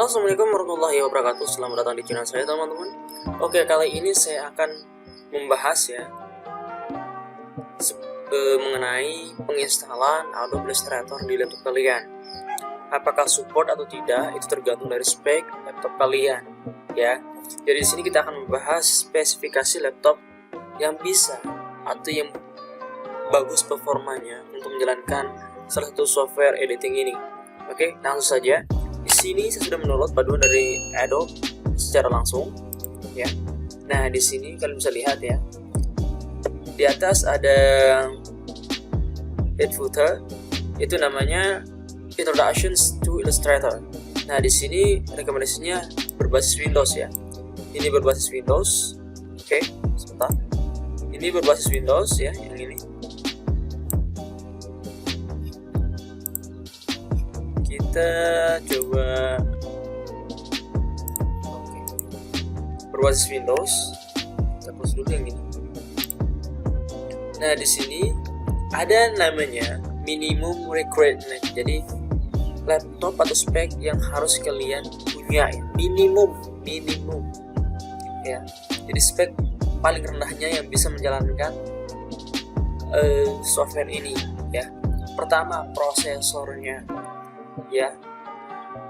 Halo, assalamualaikum warahmatullahi wabarakatuh. Selamat datang di channel saya, teman-teman. Oke, kali ini saya akan membahas mengenai penginstalan Adobe Illustrator di laptop kalian. Apakah support atau tidak itu tergantung dari spek laptop kalian, ya. Jadi di sini kita akan membahas spesifikasi laptop yang bisa atau yang bagus performanya untuk menjalankan salah satu software editing ini. Oke, langsung saja. Di sini saya sudah mendownload paduan dari Adobe secara langsung, ya. Nah, di sini kalian bisa lihat ya. Di atas ada head footer, itu namanya Introductions to Illustrator. Nah, di sini rekomendasinya berbasis Windows ya. Ini berbasis Windows. Oke, sebentar. Ini berbasis Windows ya, yang ini. Kita coba berbasis Windows. Kita close dulu yang ini. Nah, di sini ada namanya minimum requirement. Jadi laptop atau spek yang harus kalian punya ya. Minimum ya. Jadi spek paling rendahnya yang bisa menjalankan software ini ya. Pertama, prosesornya ya.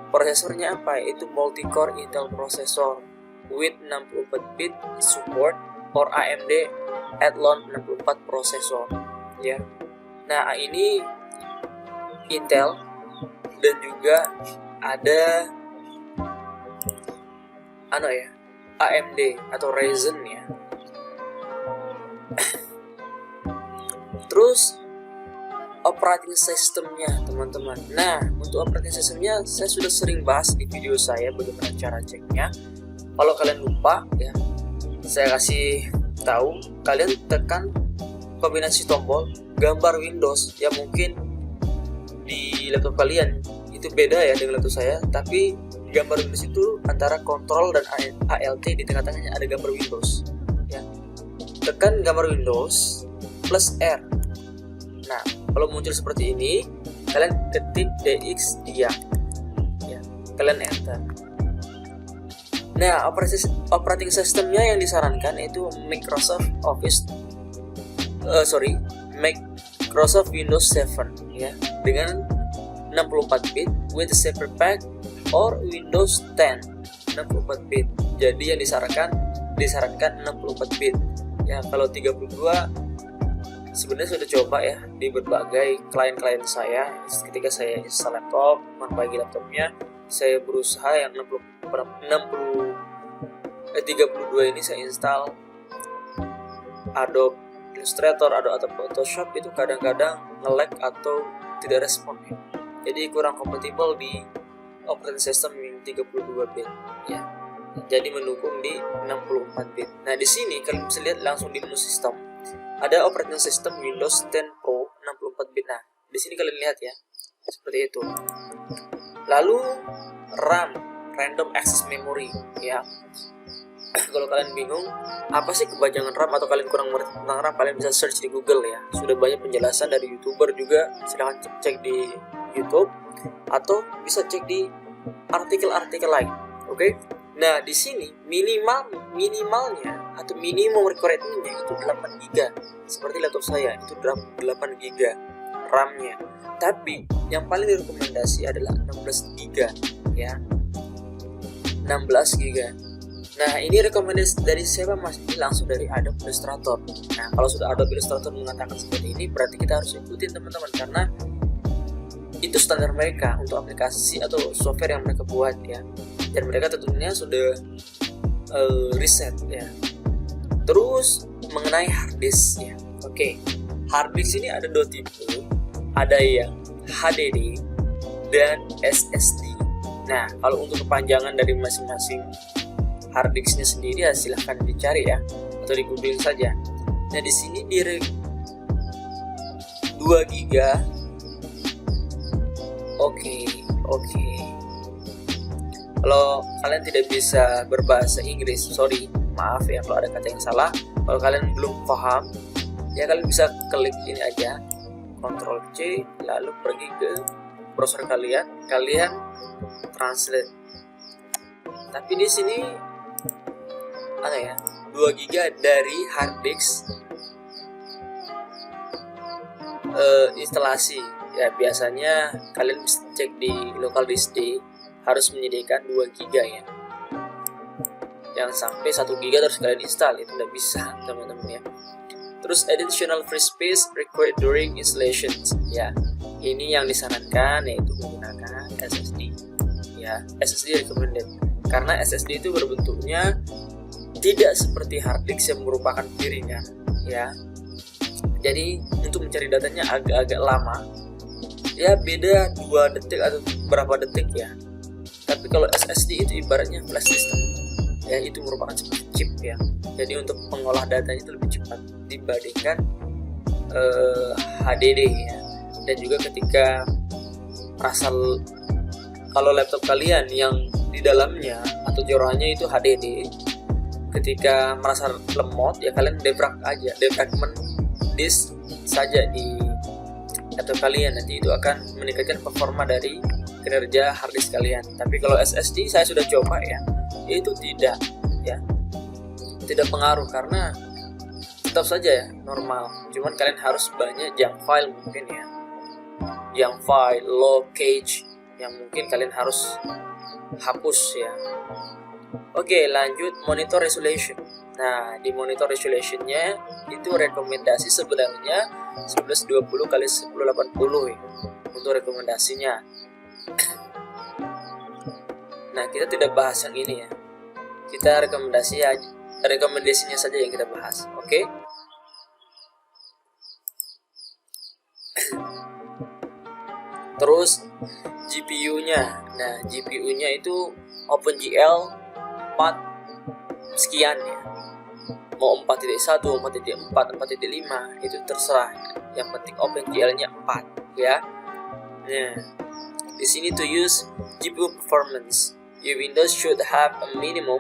Prosesornya apa? Itu multi-core Intel processor with 64 bit support or AMD Athlon 64 processor ya. Nah, ini Intel dan juga ada AMD atau Ryzen ya. Terus operating systemnya, teman-teman. Nah, untuk operating systemnya saya sudah sering bahas di video saya bagaimana cara ceknya. Kalau kalian lupa ya, saya kasih tahu, kalian tekan kombinasi tombol gambar Windows ya. Mungkin di laptop kalian itu beda ya dengan laptop saya, tapi gambar Windows itu antara kontrol dan ALT, di tengah-tengahnya ada gambar Windows ya. Tekan gambar Windows plus R. Nah, kalau muncul seperti ini, kalian ketik DX dia ya, kalian enter. Nah, operating systemnya yang disarankan itu Microsoft Windows 7 ya, dengan 64 bit with saver pack or Windows 10 64 bit. Jadi yang disarankan 64 bit ya. Kalau 32 sebenarnya sudah coba ya di berbagai klien saya. Ketika saya install laptop, membagi laptopnya, saya berusaha yang 32 ini saya install Adobe Illustrator, Adobe Photoshop, itu kadang-kadang nge-lag atau tidak respon ya. Jadi kurang kompatibel di operating system yang 32 bit ya. Jadi mendukung di 64 bit. Nah, di sini kalian bisa lihat langsung di menu sistem ada operating system Windows 10 Pro 64 bit. Nah, di sini kalian lihat ya, seperti itu. Lalu RAM, Random Access Memory ya. Kalau kalian bingung apa sih kepanjangan RAM atau kalian kurang mengerti tentang RAM, kalian bisa search di Google ya. Sudah banyak penjelasan dari YouTuber juga, silahkan cek di YouTube atau bisa cek di artikel-artikel lain. Oke? Nah, di sini minimalnya atau minimum requirement-nya itu 8 GB. Seperti laptop saya itu 8 GB RAM-nya. Tapi yang paling direkomendasi adalah 16 GB ya. 16 GB. Nah, ini rekomendasi dari siapa Mas? Ini langsung dari Adobe Illustrator. Nah, kalau sudah Adobe Illustrator mengatakan seperti ini, berarti kita harus ikutin, teman-teman, karena itu standar mereka untuk aplikasi atau software yang mereka buat ya. Dan mereka tentunya sudah riset ya. Terus mengenai hard disk ya. Oke. Hard disk ini ada dua tipe. Ada yang HDD dan SSD. Nah, kalau untuk kepanjangan dari masing-masing hard disknya sendiri ya silahkan dicari ya, atau di googling saja. Nah, di sini di 2 GB. Oke. Kalau kalian tidak bisa berbahasa Inggris, maaf ya kalau ada kata yang salah. Kalau kalian belum paham ya, kalian bisa klik ini aja, Ctrl C, lalu pergi ke browser kalian translate Tapi di sini ada ya 2 GB dari hard disk instalasi. Ya biasanya kalian bisa cek di local disk D harus menyediakan 2 GB ya. Yang sampai 1 GB terus kalian install, itu tidak bisa teman-teman ya. Terus additional free space required during installation. Ya, ini yang disarankan yaitu menggunakan SSD. Ya, SSD recommended. Karena SSD itu berbentuknya tidak seperti hard disk yang merupakan piringan, ya. Jadi untuk mencari datanya agak-agak lama. Ya beda 2 detik atau berapa detik ya. Tapi kalau SSD itu ibaratnya flash system. Ya itu merupakan seperti chip ya. Jadi untuk mengolah datanya itu lebih cepat dibandingkan HDD ya. Dan juga ketika kalau laptop kalian yang di dalamnya atau jorannya itu HDD, ketika merasa lemot ya kalian defragment disk saja di laptop kalian, nanti itu akan meningkatkan performa dari kinerja hard disk kalian. Tapi kalau SSD saya sudah coba ya, itu tidak pengaruh karena tetap saja ya normal. Cuman kalian harus banyak junk file mungkin ya, junk file, low cache yang mungkin kalian harus hapus ya. Oke, lanjut monitor resolution. Nah, di monitor resolutionnya itu rekomendasi sebenarnya 1120 x 1080 ya, untuk rekomendasinya. Nah, kita tidak bahas yang ini ya. Kita rekomendasinya saja yang kita bahas. Oke. Terus GPU-nya. Nah, GPU-nya itu OpenGL 4 sekian ya. Mau 4.1, 4.4, 4.5 itu terserah. Yang penting OpenGL-nya 4 ya. Nah, di sini to use GPU performance, your Windows should have a minimum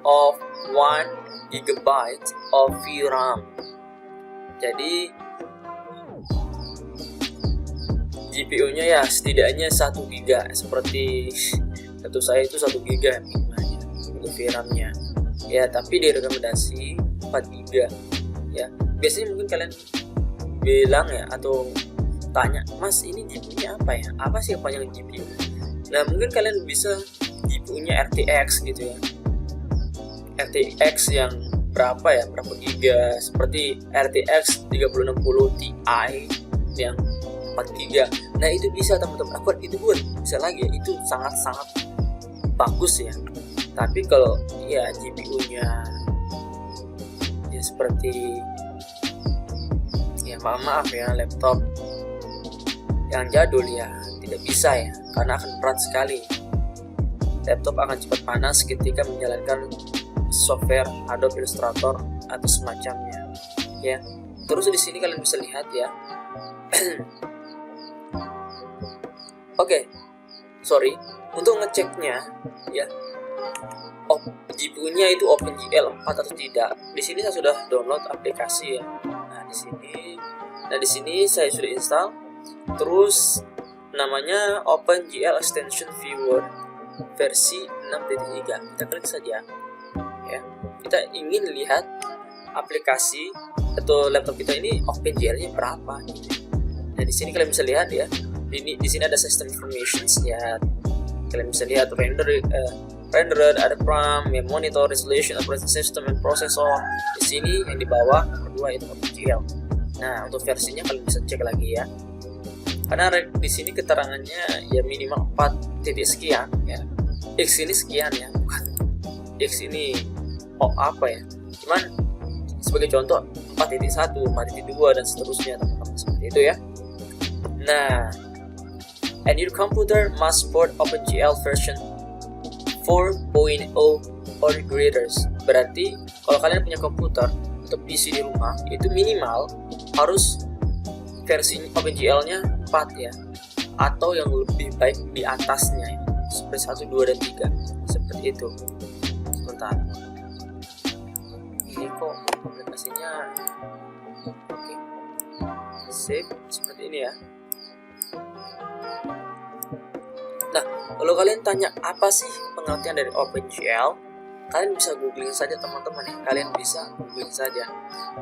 of 1 GB of VRAM. Jadi GPU-nya ya setidaknya 1 GB, seperti satu saya itu 1 GB minimalnya untuk VRAM-nya. Ya, tapi direkomendasi 4 GB ya. Biasanya mungkin kalian bilang ya atau tanya, "Mas, ini GPU-nya apa ya? Apa sih kepanjangan GPU?" Nah, mungkin kalian bisa GPU-nya RTX gitu ya. RTX yang berapa giga, seperti RTX 3060 Ti yang 4 GB. Nah, itu bisa teman-teman. Itu pun bisa lagi ya. Itu sangat-sangat bagus ya. Tapi kalau ya GPU-nya ya seperti ya maaf ya, laptop yang jadul ya tidak bisa ya, karena akan berat sekali. Laptop akan cepat panas ketika menjalankan software Adobe Illustrator atau semacamnya ya. Terus di sini kalian bisa lihat ya. Oke, sorry, untuk ngeceknya ya, GPU-nya itu OpenGL 4 atau tidak. Di sini saya sudah download aplikasi ya. Nah, di sini saya sudah install. Terus namanya OpenGL Extension Viewer versi 6.3. Kita klik saja ya. Kita ingin lihat aplikasi atau laptop kita ini OpenGL-nya berapa gitu. Nah, di sini kalian bisa lihat ya. Di sini ada system information ya. Kalian bisa lihat rendered, ada RAM, monitor, resolution, operating system, and processor. Di sini yang di bawah nomor 2 itu OpenGL. Nah, untuk versinya kalian bisa cek lagi ya. Karena di sini keterangannya ya minimal 4 titik sekian ya. X ini sekian ya, bukan X ini apa ya. Cuman sebagai contoh 4.1, 4.2 dan seterusnya teman-teman, seperti itu ya. Nah, and your computer must support OpenGL version 4.0 or greater. Berarti kalau kalian punya komputer untuk PC di rumah itu minimal harus versi OpenGL-nya 4 ya, atau yang lebih baik di atasnya ya, seperti 1, 2, dan 3 seperti itu. Sebentar, ini kok aplikasinya oke. Save seperti ini ya. Nah, kalau kalian tanya apa sih pengertian dari OpenGL, kalian bisa googling saja teman-teman ya. Kalian bisa googling saja.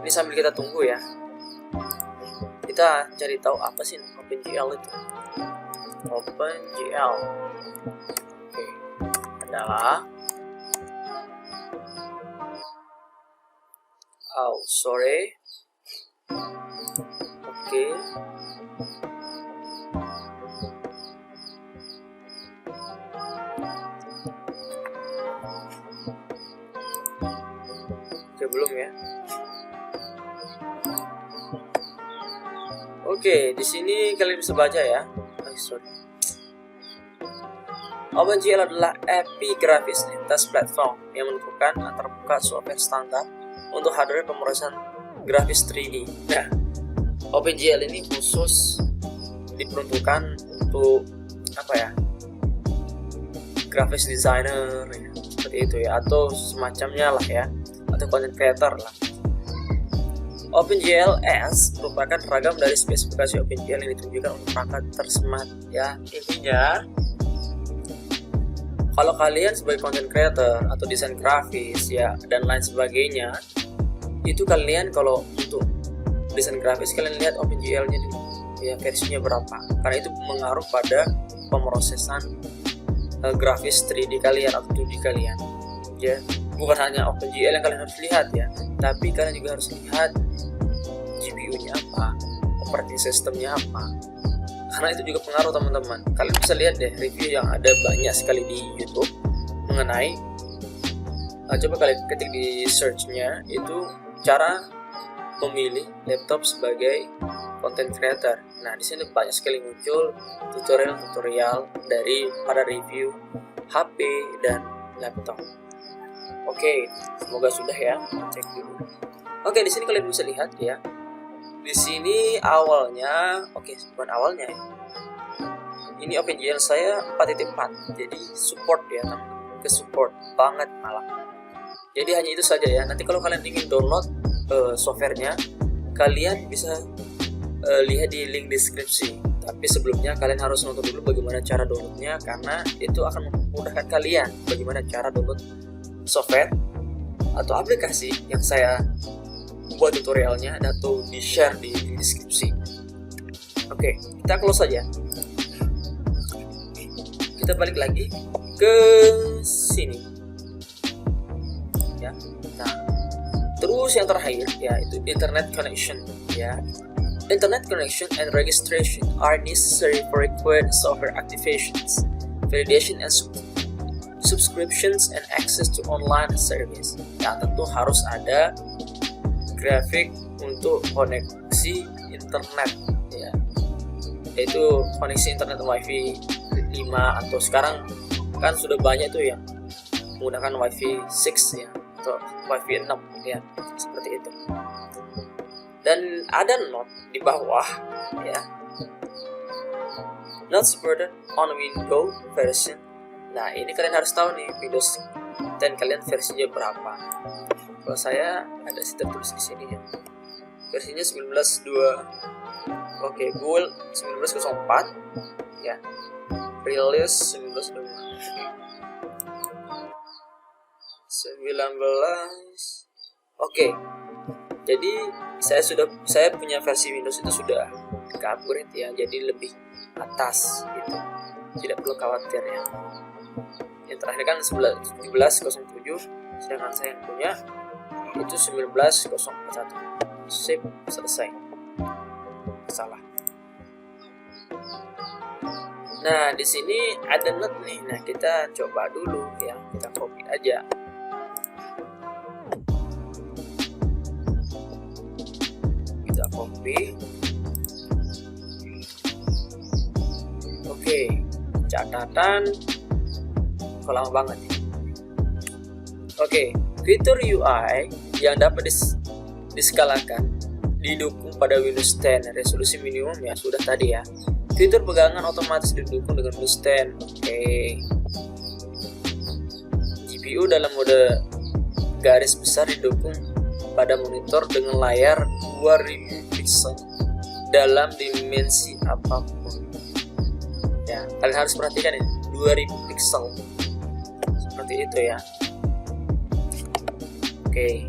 Ini sambil kita tunggu ya. Kita cari tahu apa sih OpenGL itu. OpenGL, oke, adalah sorry. Oke. Oke, belum ya. Oke, di sini kalian bisa baca ya. Sorry. OpenGL adalah API grafis lintas platform yang menentukan antarmuka software standar untuk hardware pemrosesan grafis 3D. Nah, OpenGL ini khusus diperuntukkan untuk apa ya? Graphics designer ya, seperti itu ya, atau semacamnya lah ya, atau content creator lah. OpenGL ES merupakan ragam dari spesifikasi OpenGL yang ditunjukkan untuk perangkat tersmart ya. Intinya, kalau kalian sebagai content creator atau desain grafis ya dan lain sebagainya, itu kalian kalau untuk desain grafis kalian lihat OpenGL-nya dulu ya, versinya berapa, karena itu mengaruh pada pemrosesan grafis 3D kalian atau 2D kalian ya. Bukan hanya OpenGL yang kalian harus lihat ya, tapi kalian juga harus lihat GPU-nya apa, operating system-nya apa, karena itu juga pengaruh teman-teman. Kalian bisa lihat deh review yang ada banyak sekali di YouTube mengenai coba kalian ketik di search-nya itu cara memilih laptop sebagai content creator. Nah, di sini banyak sekali muncul tutorial dari para review HP dan laptop. Oke, semoga sudah ya. Cek dulu. Oke, di sini kalian bisa lihat ya. Di sini awalnya, bukan awalnya ya. Ini OpenGL saya 4.4, jadi support ya, ke support banget malah. Jadi hanya itu saja ya. Nanti kalau kalian ingin download softwarenya, kalian bisa lihat di link deskripsi. Tapi sebelumnya kalian harus nonton dulu bagaimana cara downloadnya, karena itu akan memudahkan kalian bagaimana cara download software atau aplikasi yang saya buat tutorialnya atau di share di deskripsi. Oke, kita close saja. Kita balik lagi ke sini ya. Nah, terus yang terakhir ya itu internet connection ya. Internet connection and registration are necessary for required software activations, validation and subscriptions and access to online service. Ya, tentu harus ada grafik untuk koneksi internet ya, yaitu koneksi internet WiFi 5 atau sekarang kan sudah banyak tuh yang menggunakan WiFi 6 ya atau WiFi 6 ya, seperti itu. Dan ada note di bawah ya, not supported on Windows version. Nah, ini kalian harus tahu nih Windows 10 kalian versinya berapa. Kalau saya ada tertulis di sini ya. Versinya 19.2. Google 19.04 ya. Release 19.05. 19. Jadi saya punya versi Windows itu sudah upgrade ya, jadi lebih atas gitu. Tidak perlu khawatir ya. Yang terakhir kan 17.07, sedangkan saya yang punya itu 19.01. Sip, selesai. Salah. Nah, di sini ada note nih. Nah, kita coba dulu ya. Kita copy aja. Kita copy. Catatan. Kok lama banget nih. Fitur UI yang dapat diskalakan didukung pada Windows 10. Resolusi minimum ya sudah tadi ya. Fitur pegangan otomatis didukung dengan Windows 10. GPU dalam mode garis besar didukung pada monitor dengan layar 2000 pixel dalam dimensi apapun. Ya, kalian harus perhatikan ini. 2000 pixel seperti itu ya. Oke.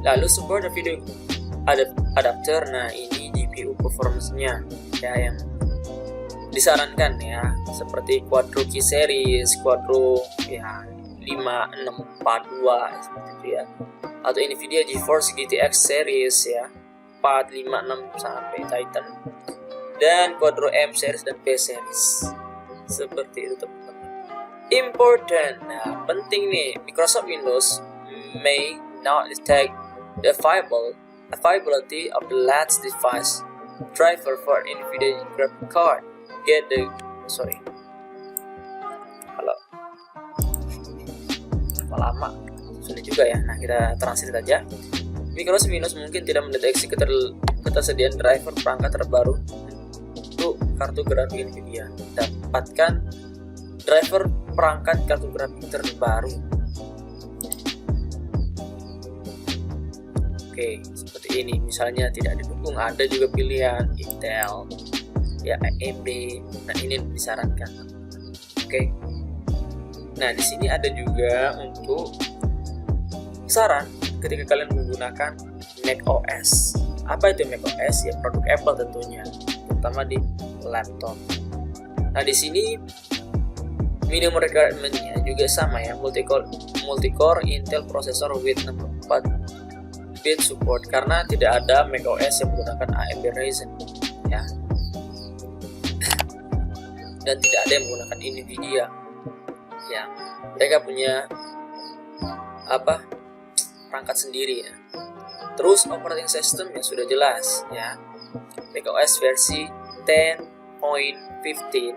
Lalu support video adapter. Nah, ini GPU performance-nya ya yang disarankan ya, seperti Quadro Key series, Quadro ya 5642 seperti itu ya, atau Nvidia GeForce GTX series ya 456 sampai Titan, dan Quadro M series dan P series seperti itu teman-teman. Important, nah penting nih, Microsoft Windows may not detect the availability of the latest device driver for Nvidia graphic card. Kalau lama sulit juga ya. Nah, kita translate aja. Microsoft Windows mungkin tidak mendeteksi ketersediaan driver perangkat terbaru untuk kartu grafik Nvidia. Dapatkan driver perangkat kartu grafik terbaru. Oke, seperti ini. Misalnya tidak didukung, ada juga pilihan Intel, ya AMD. Nah, ini disarankan. Oke. Nah, di sini ada juga untuk saran ketika kalian menggunakan macOS. Apa itu macOS? Ya, produk Apple tentunya, terutama di laptop. Nah, di sini minimum requirement-nya juga sama ya, multi-core Intel processor with 64-bit support, karena tidak ada macOS yang menggunakan AMD Ryzen ya. Dan tidak ada yang menggunakan Nvidia ya, mereka punya perangkat sendiri ya. Terus operating system yang sudah jelas ya, macOS versi 10.15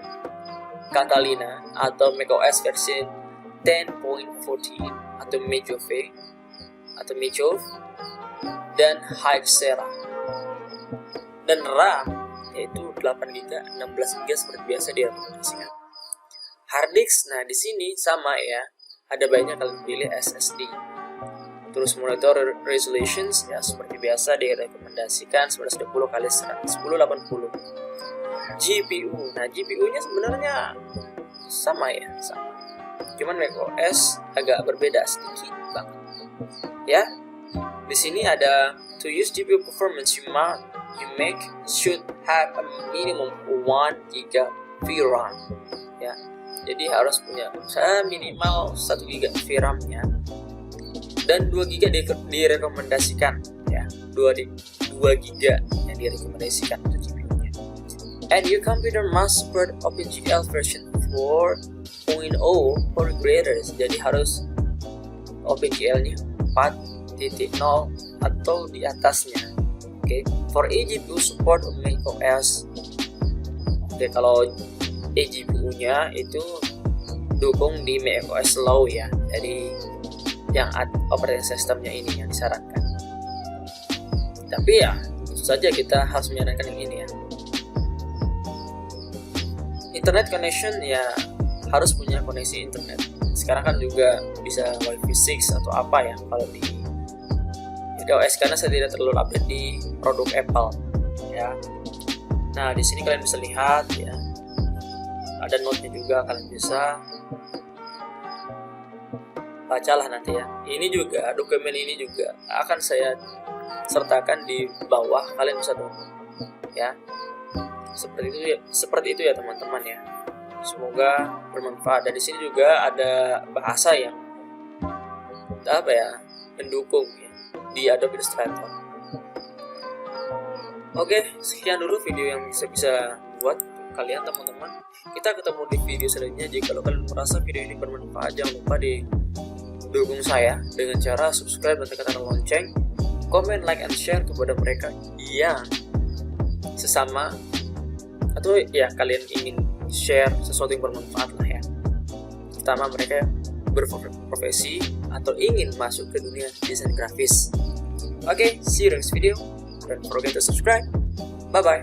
Catalina atau macOS versi 10.14 atau Mojave dan High Sierra, dan RAM yaitu 8GB, 16GB seperti biasa direkomendasikan. Hard disk, nah di sini sama ya, ada banyak kalian pilih SSD. Terus monitor resolutions ya seperti biasa direkomendasikan 1920x1080. GPU, nah GPU-nya sebenarnya sama ya, sama. Cuman macOS agak berbeda sedikit banget. Ya, di sini ada to use GPU performance you should have a minimum 1GB VRAM ya. Jadi harus punya minimal 1GB VRAM-nya, dan 2GB direkomendasikan ya, 2GB yang direkomendasikan untuk GPU-nya. And your computer must support OpenGL version 4.0 for creators. Jadi harus OpenGL-nya 4.0 atau di atasnya. Oke, for eGPU support macOS. Oke, kalau eGPU-nya itu dukung di macOS Low ya. Jadi yang operating systemnya ini yang disarankan. Tapi ya, tentu saja kita harus menyarankan yang ini ya. Internet connection ya, harus punya koneksi internet. Sekarang kan juga bisa Wi-Fi 6 atau apa ya kalau di macOS, karena saya tidak terlalu update di produk Apple ya. Nah, di sini kalian bisa lihat ya, ada note-nya juga, kalian bisa bacalah nanti ya. Ini juga, dokumen ini juga akan saya sertakan di bawah, kalian bisa download ya. Seperti itu ya teman-teman ya. Semoga bermanfaat. Dan di sini juga ada bahasa yang mendukung ya di Adobe Illustrator. Oke, sekian dulu video yang bisa buat untuk kalian teman-teman. Kita ketemu di video selanjutnya. Jika kalian merasa video ini bermanfaat, jangan lupa dukung saya dengan cara subscribe dan tekan lonceng, komen, like, and share kepada mereka yang sesama, atau ya kalian ingin share sesuatu yang bermanfaat lah ya, terutama mereka yang berprofesi atau ingin masuk ke dunia desain grafis. Oke, see you next video. Don't forget to subscribe. Bye bye.